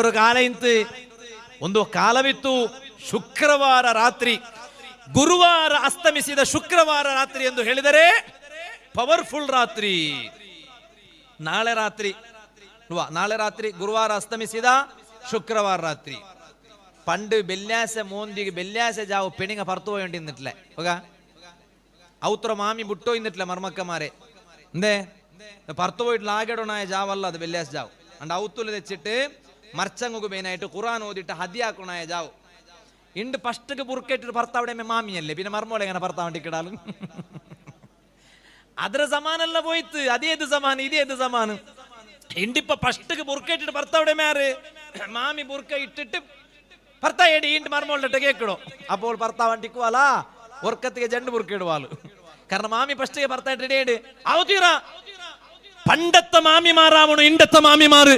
ಇಪ್ಪರು ಕಾಲ ಇಂತು ಒಂದು ಕಾಲವಿತ್ತು. ಶುಕ್ರವಾರ ರಾತ್ರಿ, ಗುರುವಾರ ಅಸ್ತಮಿಸಿದ ಶುಕ್ರವಾರ ರಾತ್ರಿ ಎಂದು ಹೇಳಿದರೆ ಪವರ್ಫುಲ್ ರಾತ್ರಿ. ನಾಳೆ ರಾತ್ರಿ ಗುರುವಾರ ಅಸ್ತಮಿಸಿದ ಶುಕ್ರವಾರ ರಾತ್ರಿ. പണ്ട് ബെല്ലാസ മോന്തിക്ക് ബെല്ലാസ ജാവ് പെണിങ്ങ പുറത്തു പോയിട്ടിന്നിട്ടില്ലേ ಹೋಗ ಔತ್ರ ಮಾಮಿ ಬಿಟ್ಟೋ ಇನ್ನಿಟ್ಲೆ ಮರ್ಮಕ್ಕಮಾರೆ എന്തേ പുറത്തു പോയിട്ട് ലാഗടോണായ ജാവല്ല അത് ബെല്ലാസ ജാവ് അണ്ട് ഔത്തുല് തെച്ചിട്ട് മർച്ചങ്ങു മെയിനായിട്ട് ഖുർആൻ ഓതിട്ട് ഹദിയാക്കണായ ജാവ് ഇണ്ട് ഫസ്റ്റ്ക്ക് ബുർക്കിട്ടിട്ട് ഭർത്താവിടെ മാമിയല്ലേ പിന്നെ മർമോളെ എങ്ങനെ ഭർത്താവ് വണ്ടിക്കിടാലും ಅದರ ಸಮಾನಲ್ಲ ಹೋಯ್ತು. ಅದೇದು ಸಮಾನ ಇದೇದು ಸಮಾನ. ಇಂಡಿಪ್ಪ ಫಸ್ಟ್ಗೆ ಬುರ್ಕ ಇಟ್ಟಿಟ್ಟು ಭರ್ತಾವಡೆ ಮ್ಯಾರು ಮಾಮಿ ಬುರ್ಕ ಇಟ್ಟಿಟ್ಟು ಭರ್ತಾ ಎಡಿ ಇಂಟು ಮರ್ಮೋಳ್ಟ ಕೇಳ್ಕೊಡು അപ്പോൾ ഭർത്താവ് അണ്ടിക്കുവാല ഒർക്കത്തിಗೆ ജണ്ട് ബുർക്ക ഇടുവാളു. കാരണം മാമി ഫസ്റ്റിಗೆ ഭർത്താ ഇട്ടിട്ട് ആവുതീറ പണ്ടത്തെ മാമിമാറാവണു ഇണ്ടത്തെ മാമിമാറ്